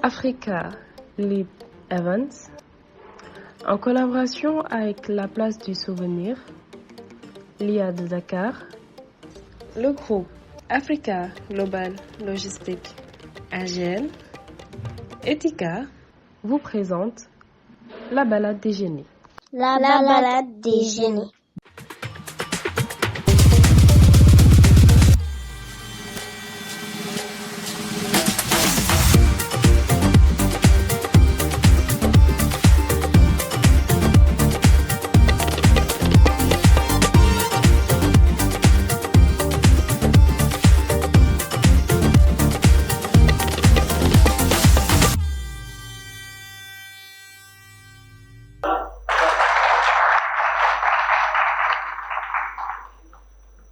Africa Leap Events, en collaboration avec la Place du Souvenir, l'IA de Dakar, le groupe Africa Global Logistique AGL, Etika, vous présente la balade des génies. La balade des génies.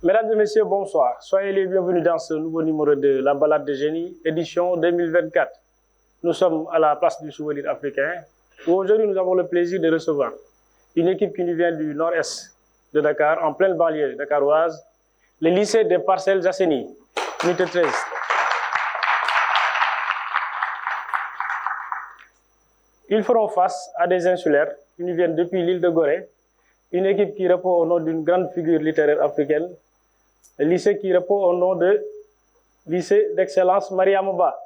Mesdames et messieurs, bonsoir. Soyez les bienvenus dans ce nouveau numéro de La Balade des Génies, édition 2024. Nous sommes à la Place du Souvenir africain, où aujourd'hui nous avons le plaisir de recevoir une équipe qui nous vient du nord-est de Dakar, en pleine banlieue dakaroise, le lycée des Parcelles Assainies, unité 13. Ils feront face à des insulaires qui nous viennent depuis l'île de Gorée, une équipe qui répond au nom d'une grande figure littéraire africaine, le lycée qui répond au nom de lycée d'excellence Mariama Ba.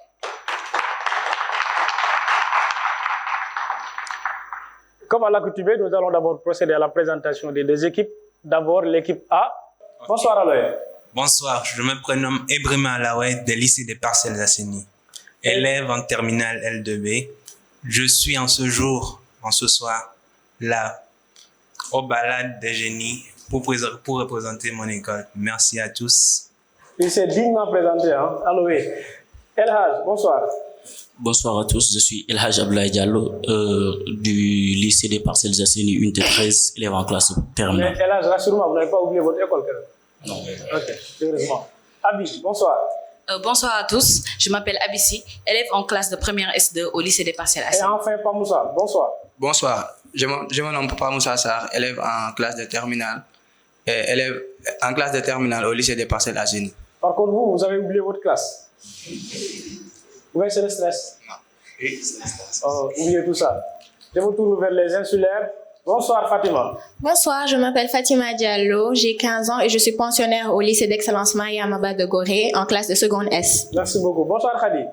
Comme à l'accoutumée, nous allons d'abord procéder à la présentation des deux équipes. D'abord, l'équipe A. Okay. Bonsoir Aloé. Bonsoir, je me prénomme Ebrima Alaoué des lycées des Parcelles Assainies, élève en terminale L2B. Je suis en ce soir, là, aux balades des génies pour représenter mon école. Merci à tous. Il s'est dignement présenté, hein? Aloé. Elhaj, bonsoir. Bonsoir à tous, je suis Elhaj Abdoulaye Diallo du lycée des Parcelles Assainies, unité 13, élève en classe terminale. Mais Elhaj, rassure-moi, vous n'avez pas oublié votre école, Non. Ok, heureusement. Abi, bonsoir. Bonsoir à tous, je m'appelle Abissi, élève en classe de première S2 au lycée des Parcelles Assainies. Et enfin, Pamoussa, bonsoir. Bonsoir, je me nomme Papa Moussa Sarr, élève en classe de terminale, au lycée des Parcelles Assainies. Par contre, vous avez oublié votre classe. Oui, c'est le stress. Non, oui, c'est le stress. Oh, oubliez tout ça. Je me tourne vers les insulaires. Bonsoir Fatima. Bonsoir, je m'appelle Fatima Diallo, j'ai 15 ans et je suis pensionnaire au lycée d'excellence Mariama Ba de Gorée en classe de seconde S. Merci beaucoup. Bonsoir Khadi.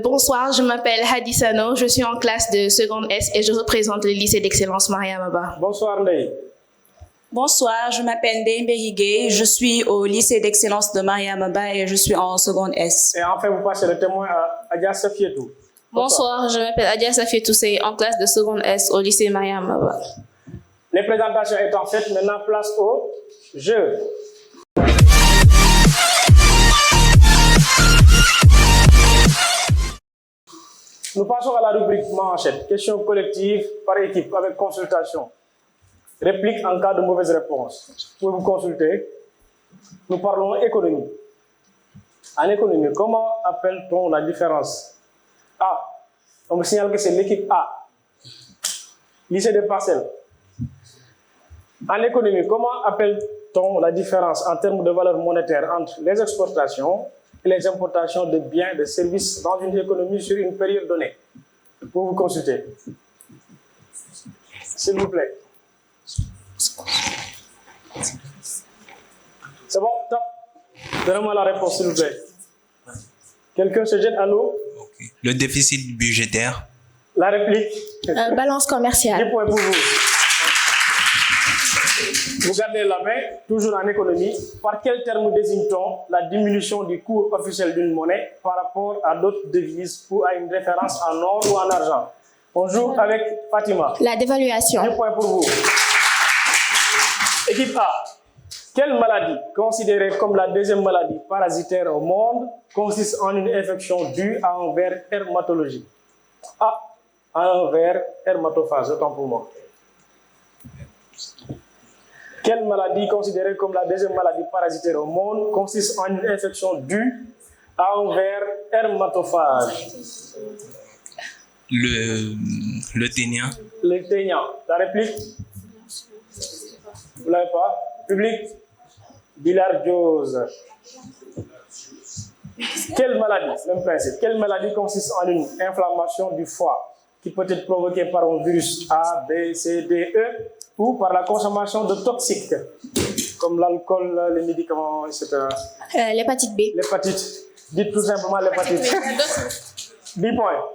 Bonsoir, je m'appelle Hadi Sano, je suis en classe de seconde S et je représente le lycée d'excellence Mariama Ba. Bonsoir Ndeye. Bonsoir, je m'appelle Ndeye Mbérigué, je suis au lycée d'excellence de Mariama Ba et je suis en seconde S. Et enfin, vous passez le témoin à Adia Safietou. Bonsoir, je m'appelle Adia Safietou, c'est en classe de seconde S au lycée Mariama Ba. Les présentations étant faites, maintenant place au jeu. Nous passons à la rubrique manchette. Questions collectives par équipe avec consultation. Réplique en cas de mauvaise réponse. Vous pouvez vous consulter. Nous parlons économie. En économie, comment appelle-t-on la différence? A. On me signale que c'est l'équipe A. Lycée des Parcelles. En économie, comment appelle-t-on la différence en termes de valeur monétaire entre les exportations et les importations de biens et de services dans une économie sur une période donnée? Pour vous consulter. S'il vous plaît. C'est bon? Top. Donnez-moi la réponse, s'il vous plaît. Quelqu'un se jette à l'eau? Okay. Le déficit budgétaire. La réplique. Balance commerciale. 10 points pour vous. Vous gardez la main, toujours en économie. Par quel terme désigne-t-on la diminution du cours officiel d'une monnaie par rapport à d'autres devises ou à une référence en or ou en argent? On joue avec Fatima. La dévaluation. 10 points pour vous. Équipe A. Quelle maladie, considérée comme la deuxième maladie parasitaire au monde, consiste en une infection due à un ver hermatologique? A. Un ver hermatophage, autant pour moi. Quelle maladie, considérée comme la deuxième maladie parasitaire au monde, consiste en une infection due à un ver hermatophage? Le ténia. Le ténia. La réplique? Vous ne l'avez pas? Public? Bilharziose. Quelle maladie, même principe, quelle maladie consiste en une inflammation du foie qui peut être provoquée par un virus A, B, C, D, E ou par la consommation de toxiques comme l'alcool, les médicaments, etc. L'hépatite B. L'hépatite. Dites tout simplement l'hépatite. 10 points.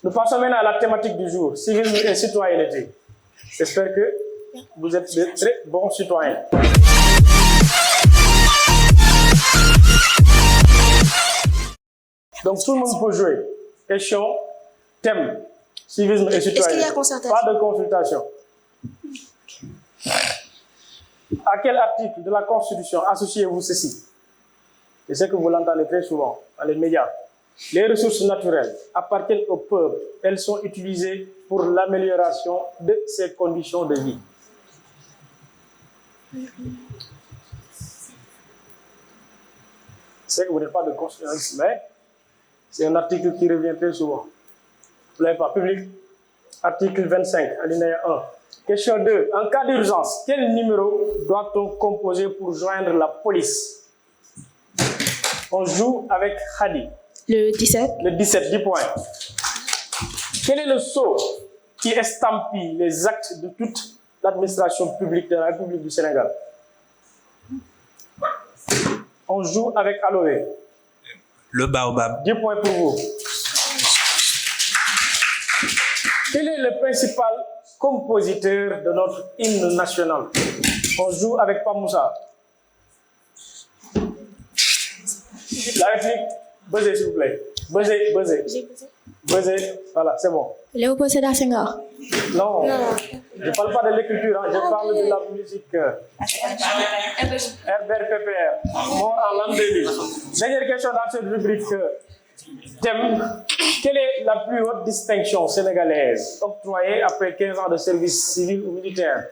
Nous passons maintenant à la thématique du jour, civisme et citoyenneté. J'espère que vous êtes de très bons citoyens. Donc tout le monde peut jouer. Question, thème, civisme et citoyenneté. Est-ce qu'il y a concertation? Pas de consultation. À quel article de la Constitution associez-vous ceci? Je sais que vous l'entendez très souvent dans les médias. Les ressources naturelles appartiennent au peuple. Elles sont utilisées pour l'amélioration de ses conditions de vie. Je sais que vous n'êtes pas de constitutionnaliste, mais c'est un article qui revient très souvent. Vous l'avez pas public. Article 25, alinéa 1. Question 2. En cas d'urgence, quel numéro doit-on composer pour joindre la police? On joue avec Khadi. Le 17. Le 17, 10 points. Quel est le sceau qui estampille les actes de toute l'administration publique de la République du Sénégal? On joue avec Aloé. Le baobab. 10 points pour vous. Quel est le principal compositeur de notre hymne national? On joue avec Pamoussa. La réplique, buzzez s'il vous plaît. Buzzez, buzzez. Buzzez, voilà, c'est bon. Léopold Sédar Senghor. Non, je ne parle pas de l'écriture, hein, je parle de la musique. Herbert Pépère, mort en l'an 2000. Dernière question dans cette rubrique. Thème, quelle est la plus haute distinction sénégalaise octroyée après 15 ans de service civil ou militaire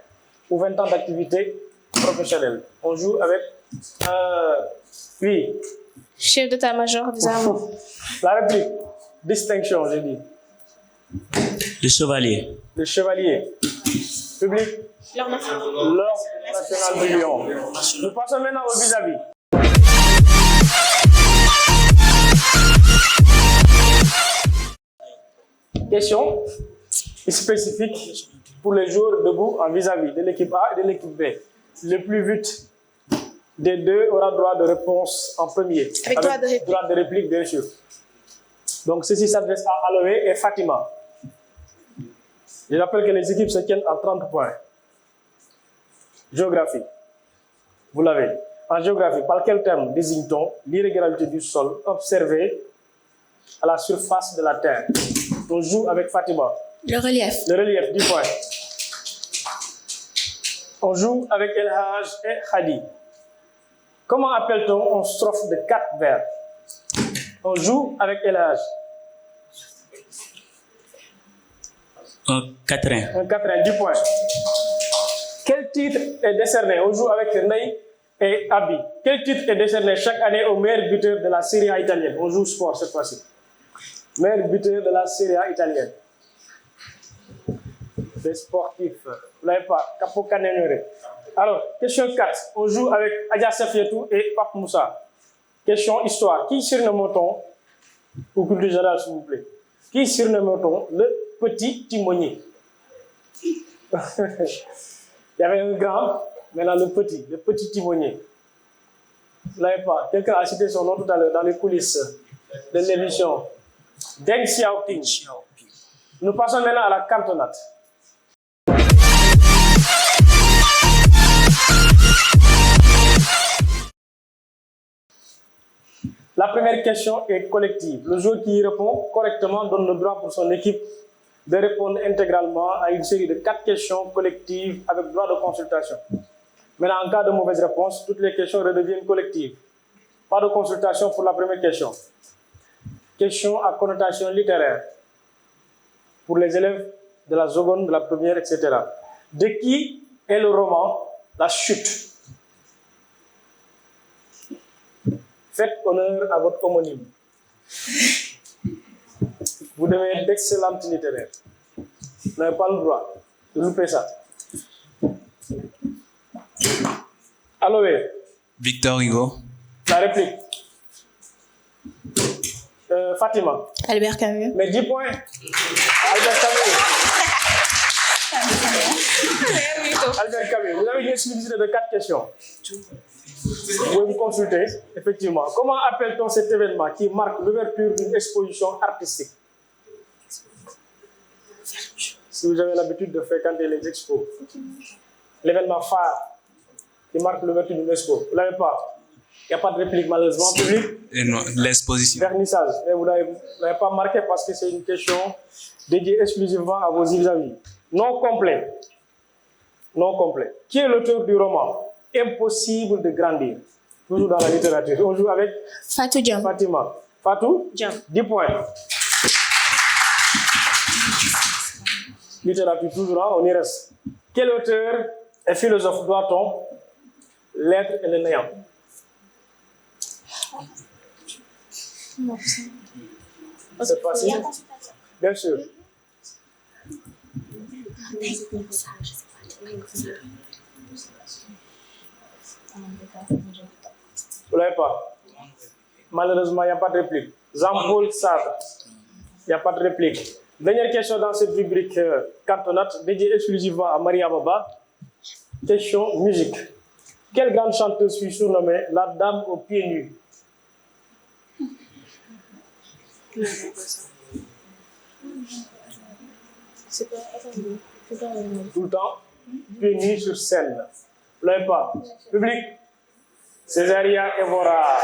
ou 20 ans d'activité professionnelle? On joue avec... oui. Chef d'état-major des armées. La réplique. Distinction, j'ai dit. Le chevalier. Le chevalier. Public. L'ordre national. L'ordre national du Lion. Nous passons maintenant au vis-à-vis. Question spécifique pour les joueurs debout en vis-à-vis de l'équipe A et de l'équipe B. Le plus vite des deux aura droit de réponse en premier. Avec droit de réplique, bien sûr. Donc, ceci s'adresse à Aloé et Fatima. Je rappelle que les équipes se tiennent à 30 points. Géographie. Vous l'avez. En géographie, par quel terme désigne-t-on l'irrégularité du sol observée à la surface de la Terre? On joue avec Fatima. Le relief. Le relief, 10 points. On joue avec El Haj et Khadi. Comment appelle-t-on une strophe de 4 vers? On joue avec El Haj. Un quatrain. Un quatrain, 10 points. Quel titre est décerné? On joue avec Ney et Abi. Quel titre est décerné chaque année au meilleur buteur de la Serie A italienne? On joue sport cette fois-ci. Meilleur buteur de la Serie A italienne. Des sportifs. Vous n'avez pas. Capo Canenere. Alors, question 4. On joue avec Adja Safietou et Pape Moussa. Question histoire. Qui surnomme-t-on, au culture générale s'il vous plaît, qui surnomme-t-on le petit timonier? Il y avait un grand, maintenant le petit timonier. Vous n'avez pas. Quelqu'un a cité son nom tout à l'heure dans les coulisses de l'émission. Deng Xiaoping. Nous passons maintenant à la cantonade. La première question est collective. Le joueur qui y répond correctement donne le droit pour son équipe de répondre intégralement à une série de 4 questions collectives avec droit de consultation. Maintenant, en cas de mauvaise réponse, toutes les questions redeviennent collectives. Pas de consultation pour la première question. Question à connotation littéraire pour les élèves de la seconde, de la première, etc. De qui est le roman La Chute? Faites honneur à votre homonyme. Vous devez être d'excellentes littéraires. Vous n'avez pas le droit de louper ça. Aloé. Victor Hugo. La réplique. Fatima. Albert Camus. Mais 10 points. Albert Camus. Albert Camus, vous avez une exclusivité de 4 questions. Vous pouvez vous consulter, effectivement. Comment appelle-t-on cet événement qui marque l'ouverture d'une exposition artistique? Si vous avez l'habitude de fréquenter les expos, l'événement phare qui marque l'ouverture d'une expo, vous ne l'avez pas? Il n'y a pas de réplique malheureusement public. L'exposition. Vernissage. Mais vous n'avez pas marqué parce que c'est une question dédiée exclusivement à vos vis-à-vis. Non complet. Non complet. Qui est l'auteur du roman Impossible de grandir? Toujours dans la littérature. On joue avec Fatou Diom. Fatima. Fatou Diom. 10 points. Littérature toujours, hein, on y reste. Quel auteur et philosophe doit-on l'être et le néant? C'est facile. Bien sûr. Vous l'avez pas? Malheureusement, il n'y a pas de réplique. Jean-Paul Sartre. Il n'y a pas de réplique. Dernière question dans cette rubrique cantonate, dédiée exclusivement à Maria Baba. Question musique. Quelle grande chanteuse fut surnommée la dame aux pieds nus? Tout le temps, pieds nus sur scène. Vous l'avez pas? Public? Césaria Evora.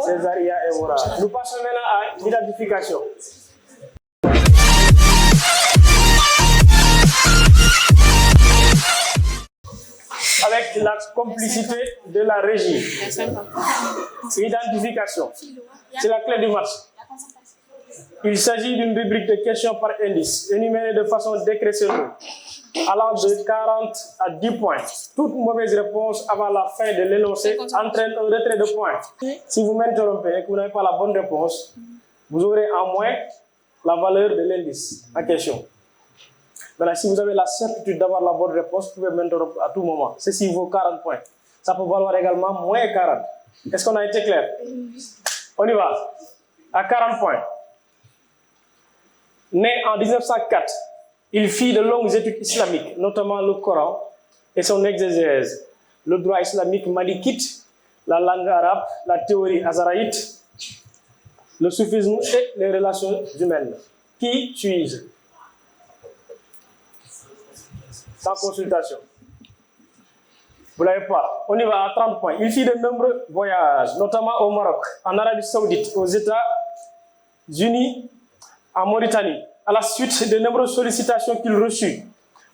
Césaria Evora. Nous passons maintenant à l'identification. Avec la complicité de la régie. Identification. C'est la clé du match. Il s'agit d'une rubrique de questions par indice, énumérée de façon décrétionnelle, allant de 40 à 10 points. Toute mauvaise réponse avant la fin de l'énoncé entraîne un retrait de points. Si vous m'interrompez et que vous n'avez pas la bonne réponse, vous aurez en moins la valeur de l'indice en question. Maintenant, si vous avez la certitude d'avoir la bonne réponse, vous pouvez m'interrompre à tout moment. Ceci vaut 40 points. Ça peut valoir également moins 40. Est-ce qu'on a été clair? On y va. À 40 points. Né en 1904, il fit de longues études islamiques, notamment le Coran et son exégèse, le droit islamique malikite, la langue arabe, la théorie azaraïte, le soufisme et les relations humaines. Qui suis-je? Sans consultation. Vous ne l'avez pas. On y va à 30 points. Il fit de nombreux voyages, notamment au Maroc, en Arabie Saoudite, aux États-Unis, en Mauritanie, à la suite de nombreuses sollicitations qu'il reçut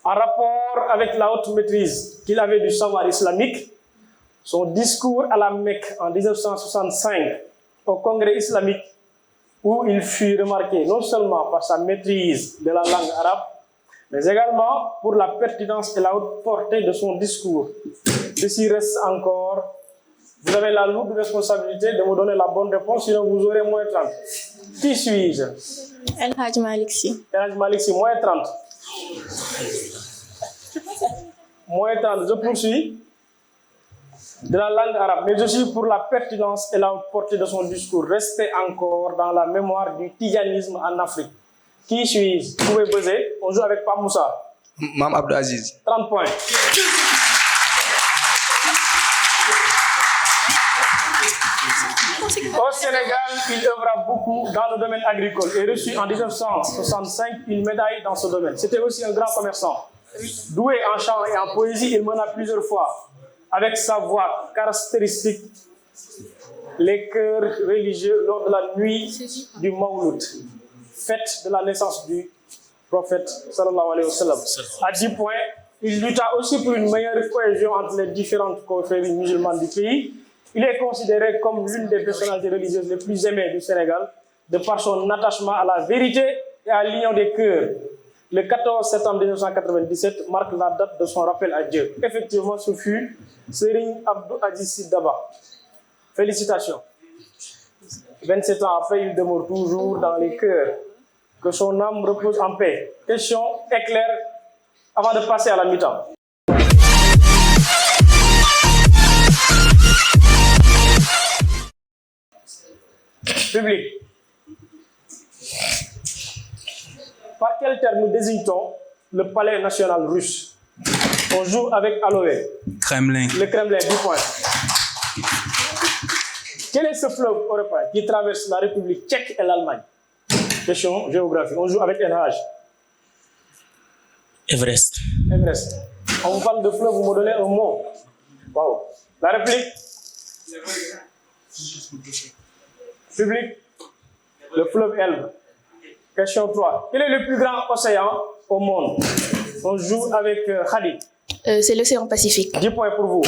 en rapport avec la haute maîtrise qu'il avait du savoir islamique. Son discours à la Mecque en 1965 au Congrès islamique, où il fut remarqué non seulement par sa maîtrise de la langue arabe, mais également pour la pertinence et la haute portée de son discours. Ceci reste encore. Vous avez la lourde responsabilité de me donner la bonne réponse, sinon vous aurez moins 30. Qui suis-je? El Hadj Malick Sy. El Hadj Malick Sy, moins 30. Moins 30, je poursuis. De la langue arabe, mais aussi pour la pertinence et la haute portée de son discours. Restez encore dans la mémoire du tijanisme en Afrique. Qui suis-je? Vous pouvez buzzer. On joue avec Pam Moussa. Mam Abdou Aziz. 30 points. Au Sénégal, il œuvra beaucoup dans le domaine agricole et reçut en 1965 une médaille dans ce domaine. C'était aussi un grand commerçant. Doué en chant et en poésie, il mena plusieurs fois, avec sa voix caractéristique, les chœurs religieux lors de la nuit du Mawlud, fête de la naissance du prophète sallallahu alayhi wa sallam. À 10 points, il lutta aussi pour une meilleure cohésion entre les différentes confréries musulmanes du pays. Il est considéré comme l'une des personnalités religieuses les plus aimées du Sénégal, de par son attachement à la vérité et à l'union des cœurs. Le 14 septembre 1997 marque la date de son rappel à Dieu. Effectivement, ce fut Serigne Abdou Aziz Sy Dabakh. Félicitations. 27 ans après, il demeure toujours dans les cœurs. Que son âme repose en paix. Question éclair avant de passer à la mi-temps. Public. Par quel terme désigne-t-on le palais national russe? On joue avec aloe. Kremlin. Le Kremlin, 10 points. Quel est ce fleuve européen qui traverse la République tchèque et l'Allemagne? Question géographique. On joue avec LH. Everest. Everest. On vous parle de fleuve, vous me donnez un mot. Wow. La République. Public. Le fleuve Elbe. Question 3. Quel est le plus grand océan au monde? On joue avec Khadi. C'est l'océan Pacifique. 10 points pour vous.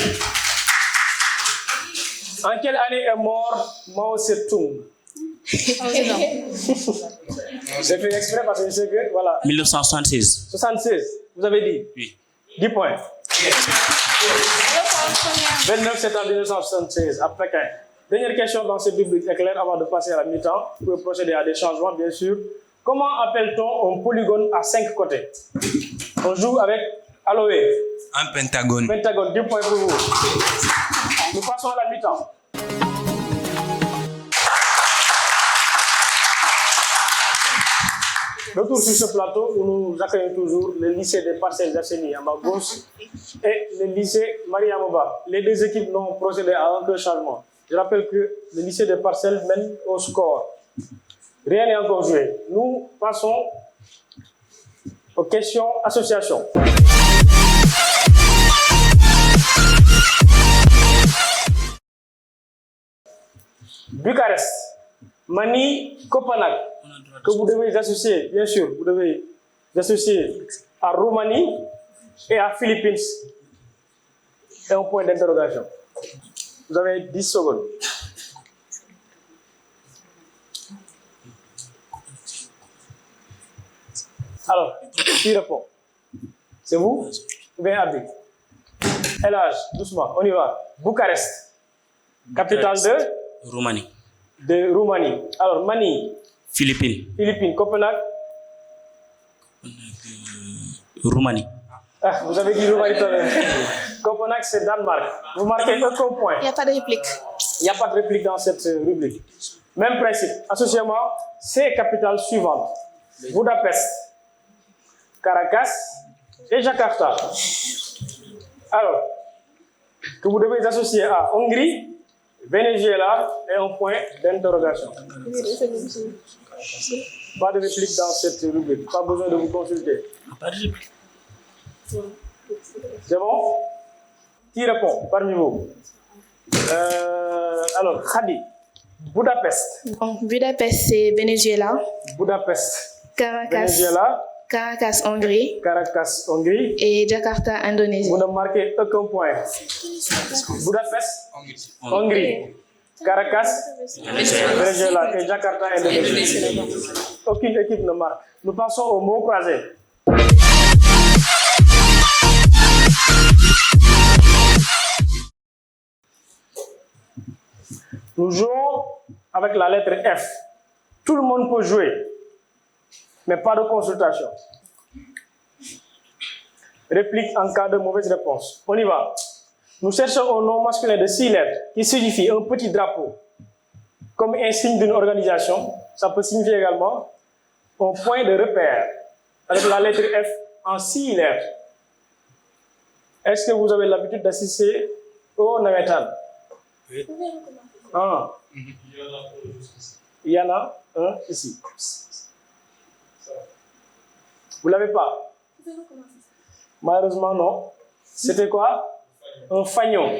En quelle année est mort Mao Tse-tung? J'ai fait exprès parce que je sais que, voilà. 1976. 76, vous avez dit? Oui. 10 points. 29 septembre 1976, à Pékin. Dernière question dans cette rubrique éclair avant de passer à la mi-temps pour procéder à des changements, bien sûr. Comment appelle-t-on un polygone à 5 côtés? On joue avec aloe. Un pentagone. Pentagone, 10 points pour vous. Nous passons à la mi-temps. Retour sur ce plateau où nous accueillons toujours le lycée des Parcelles Assainies à ma gauche et le lycée Maria Moba. Les deux équipes n'ont procédé à aucun changement. Je rappelle que le lycée des Parcelles mène au score. Rien n'est encore joué. Nous passons aux questions association. Bucarest, Manille, Copenhague, que vous devez associer, bien sûr, vous devez associer à Roumanie et à Philippines. Et un point d'interrogation. Vous avez 10 secondes. Alors, qui répond? C'est vous ou bien Abdi? Elhaj, doucement, on y va. Bucarest, capitale de Roumanie. De Roumanie. Alors, Manille. Philippines. Philippines. Copenhague. Roumanie. Ah, vous avez dit Roumanie tout à l'heure. Copenhague, c'est Danemark. Vous marquez aucun point. Il n'y a pas de réplique. Il n'y a pas de réplique dans cette rubrique. Même principe. Associément, ces capitales suivantes. Budapest, Caracas et Jakarta. Alors, que vous devez associer à Hongrie, Venezuela et un point d'interrogation. Pas de réplique dans cette rubrique. Pas besoin de vous consulter. Pas de réplique. C'est bon? Qui répond parmi vous? Alors, Khadi, Budapest. Bon, Budapest, c'est Venezuela. Budapest, Caracas, Venezuela. Caracas, Hongrie. Caracas, Hongrie. Et Jakarta, Indonésie. Vous ne marquez aucun point. Budapest, Hongrie. Caracas, Venezuela. Et Jakarta, Indonésie. Aucune équipe ne marque. Nous passons au mot croisé. Nous jouons avec la lettre F. Tout le monde peut jouer, mais pas de consultation. Réplique en cas de mauvaise réponse. On y va. Nous cherchons un nom masculin de 6 lettres qui signifie un petit drapeau. Comme insigne d'une organisation, ça peut signifier également un point de repère avec la lettre F en 6 lettres. Est-ce que vous avez l'habitude d'assister au Navetan? Oui. Ah. Il y en a un ici. Vous ne l'avez pas? Malheureusement, non. C'était quoi? Un fagnon.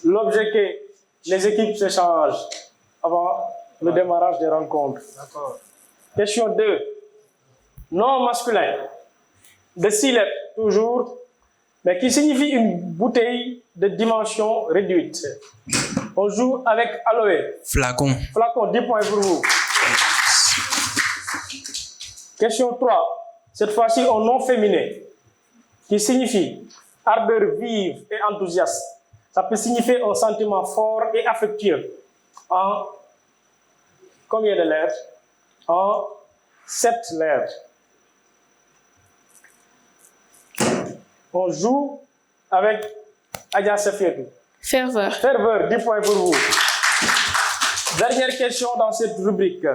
L'objet que les équipes s'échangent avant le démarrage des rencontres. Question 2. Nom masculin. De 6 lettres, toujours, mais qui signifie une bouteille de dimension réduite. On joue avec aloe. Flacon. Flacon, 10 points pour vous. Question 3. Cette fois-ci, un nom féminin qui signifie ardeur vive et enthousiaste. Ça peut signifier un sentiment fort et affectueux. En combien de lettres? En 7 lettres. On joue avec Adja Safietou. Ferveur. Ferveur, 10 points pour vous. Dernière question dans cette rubrique.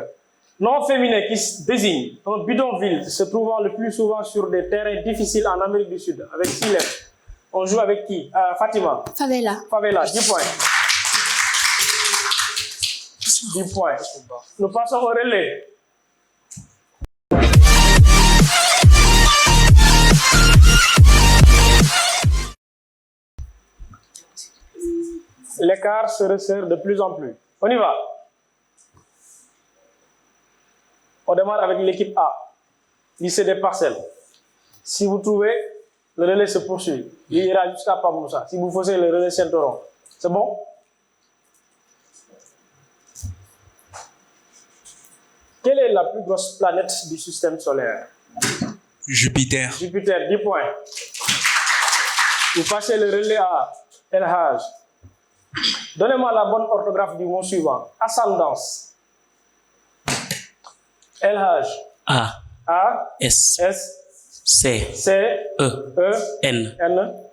Nom féminin qui désigne un bidonville se trouvant le plus souvent sur des terrains difficiles en Amérique du Sud, avec 6 lettres. On joue avec qui? Fatima. Favela. Favela, 10 points. 10 points. Nous passons au relais. L'écart se resserre de plus en plus. On y va. On démarre avec l'équipe A, lycée des Parcelles. Si vous trouvez, le relais se poursuit. Il ira jusqu'à Pamoussa. Si vous faisiez le relais Saint-Oran, c'est bon? Quelle est la plus grosse planète du système solaire? Jupiter. Jupiter, 10 points. Vous passez le relais à El Haj. Donnez-moi la bonne orthographe du mot suivant. Ascendance. El Haj. A. S. C. N.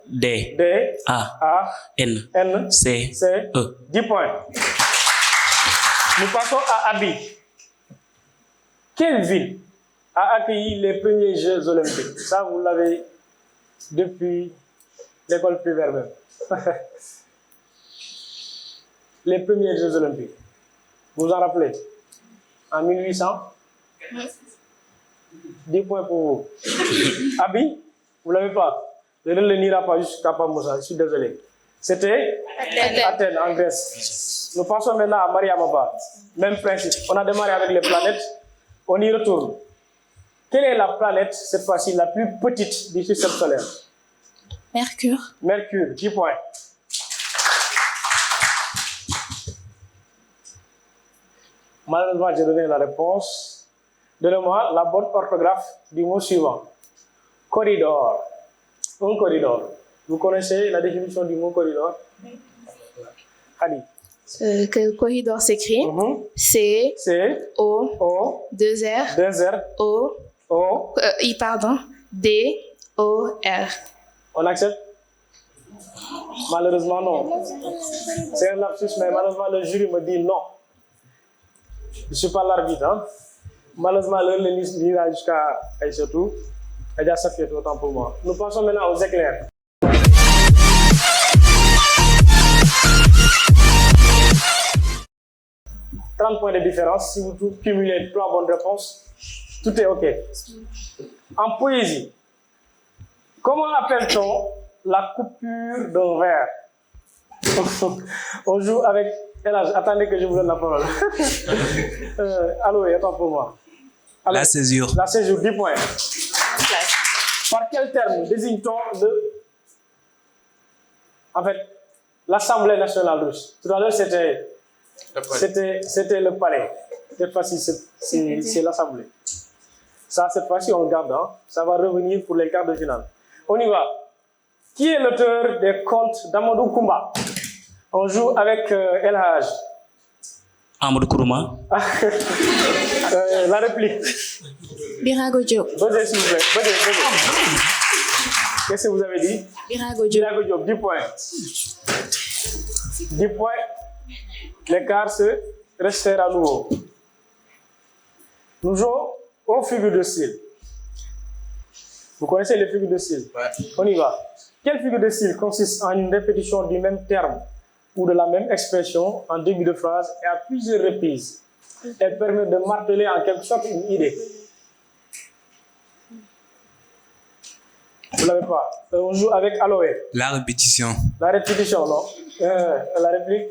D. A. N. C. 10 points. Nous passons à Abi. Quelle ville a accueilli les premiers Jeux olympiques? Ça, vous l'avez depuis l'école primaire même. Les premiers Jeux olympiques. Vous vous en rappelez? En 1800? 10 points pour vous. Abi, vous ne l'avez pas. Le relais n'ira pas jusqu'à Pamoussa, je suis désolé. C'était Athènes, en Grèce. Nous passons maintenant à Maria Maba. Même principe. On a démarré avec les planètes. On y retourne. Quelle est la planète, cette fois-ci, la plus petite du système solaire? Mercure. Mercure, 10 points. Malheureusement, j'ai donné la réponse. Donnez-moi la bonne orthographe du mot suivant. Corridor. Un corridor. Vous connaissez la définition du mot corridor? Hadi. Que le corridor s'écrit C O 2 R O D O R. On accepte? Malheureusement non. C'est un lapsus, mais malheureusement le jury me dit non. Je ne suis pas l'arbitre. Hein? Malheureusement le l'ira jusqu'à Aïssatou. Aïda Safiet, autant pour moi. Nous passons maintenant aux éclairs. « 30 points de différence. Si vous cumulez 3 bonnes réponses, tout est OK. En poésie, comment appelle-t-on la coupure d'un verre? On joue avec... Attendez que je vous donne la parole. Allô, attends pour moi. La césure. La césure, 10 points. Par quel terme désigne-t-on l'Assemblée nationale russe? Tout à l'heure, c'était le palais. Cette fois-ci, c'est l'Assemblée. Ça, cette fois-ci, on le garde. Hein? Ça va revenir pour les quarts de finale. On y va. Qui est l'auteur des contes d'Amadou Koumba? On joue avec El Haj. Amadou Kourouma. La réplique. Birago Diop. Posez, s'il vous plaît. Posez. Qu'est-ce que vous avez dit? Birago Diop. Birago Diop, 10 points. 10 points. L'écart se resserre à nouveau. Nous jouons aux figures de style. Vous connaissez les figures de style? Ouais. On y va. Quelle figure de style consiste en une répétition du même terme ou de la même expression en début de phrase et à plusieurs reprises? Elle permet de marteler en quelque sorte une idée. Vous ne l'avez pas. On joue avec Aloé. La répétition. La répétition, non? La réplique?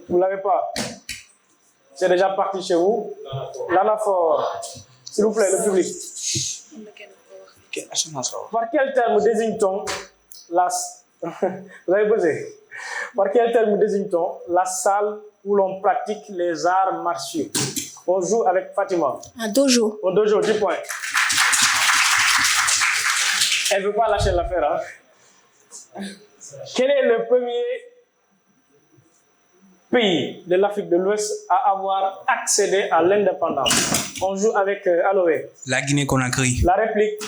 Vous ne l'avez pas? C'est déjà parti chez vous? L'anaphore. S'il vous plaît, le public. Par quel terme désigne-t-on la... Vous avez posé. Par quel terme désigne-t-on la salle où l'on pratique les arts martiaux? On joue avec Fatima. Un dojo. Un dojo, 10 points. Elle ne veut pas lâcher l'affaire. Hein? Quel est le premier pays de l'Afrique de l'Ouest à avoir accédé à l'indépendance? On joue avec Aloé. La Guinée-Conakry. La réplique.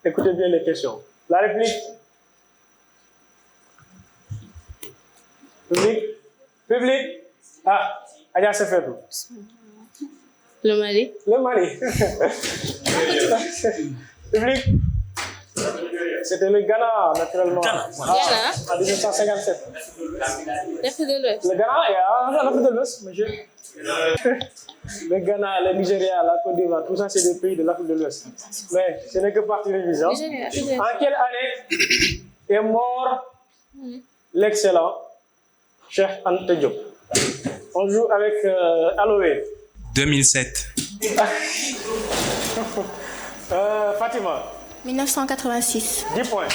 Écoutez bien les questions. La réplique. Public. Public. Ah, Adia c'est fait. Le Mali. Le Mali. Public. C'était le Ghana, naturellement. Ghana. En 1957. L'Afrique de l'Ouest. Le Ghana et l'Afrique de l'Ouest, monsieur. Le Ghana, le Nigeria, la Côte d'Ivoire, tout ça, c'est des pays de l'Afrique de l'Ouest. Mais ce n'est que partie de l'Église. En quelle année est mort l'excellent Cheikh Anta Diop? On joue avec Aloé. 2007. Fatima. 1986. 10 points.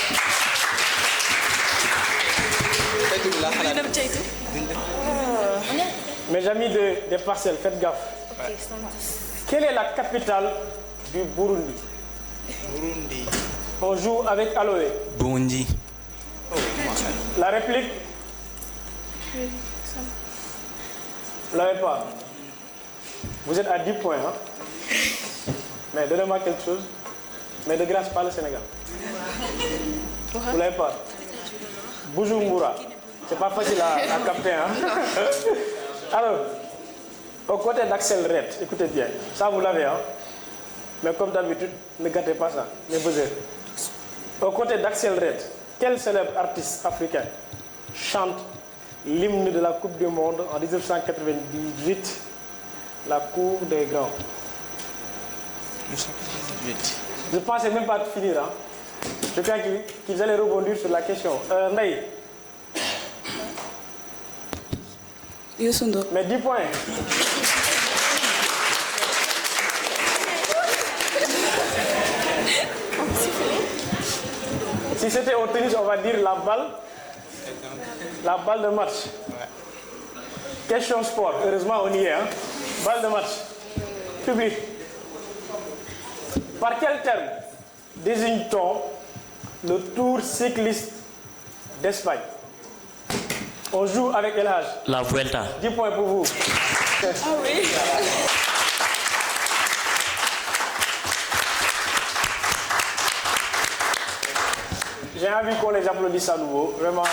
Mes amis des parcelles, faites gaffe. Quelle est la capitale du Burundi? Burundi. On joue avec Aloé. Burundi. La réplique? Vous l'avez pas? Vous êtes à 10 points. Hein? Mais donnez-moi quelque chose. Mais de grâce, pas le Sénégal. Vous l'avez pas? Bujumbura. C'est pas facile à capter. Hein? Alors, au côté d'Axel Red, écoutez bien, ça vous l'avez, hein? Mais comme d'habitude, ne gâtez pas ça, ne vous êtes. Au côté d'Axel Red, quel célèbre artiste africain chante l'hymne de la Coupe du Monde en 1998, la Cour des Grands? 1998. Je ne pensais même pas finir. Hein? Je crois qu'ils allaient rebondir sur la question. Ney. Mais 10 points. Si c'était au tennis, on va dire la balle de match. Question sport. Heureusement, on y est. Hein? Balle de match. Public. Par quel terme désigne-t-on le Tour cycliste d'Espagne? On joue avec El Hadj. La Vuelta. 10 points pour vous. Ah oui. J'ai envie qu'on les applaudisse à nouveau. Vraiment.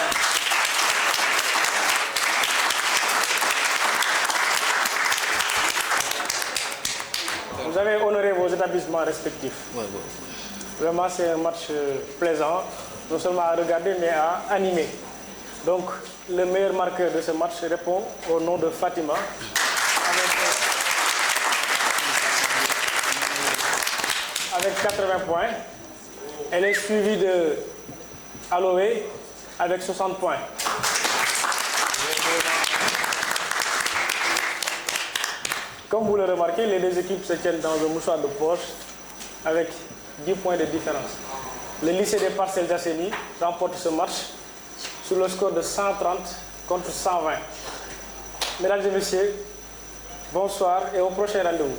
Vous avez honoré vos établissements respectifs. Ouais. Vraiment, c'est un match plaisant, non seulement à regarder, mais à animer. Donc, le meilleur marqueur de ce match répond au nom de Fatima. Avec 80 points. Elle est suivie de Aloé avec 60 points. Comme vous le remarquez, les deux équipes se tiennent dans un mouchoir de poche avec 10 points de différence. Le lycée des Parcelles d'Asseni remporte ce match sur le score de 130 contre 120. Mesdames et messieurs, bonsoir et au prochain rendez-vous.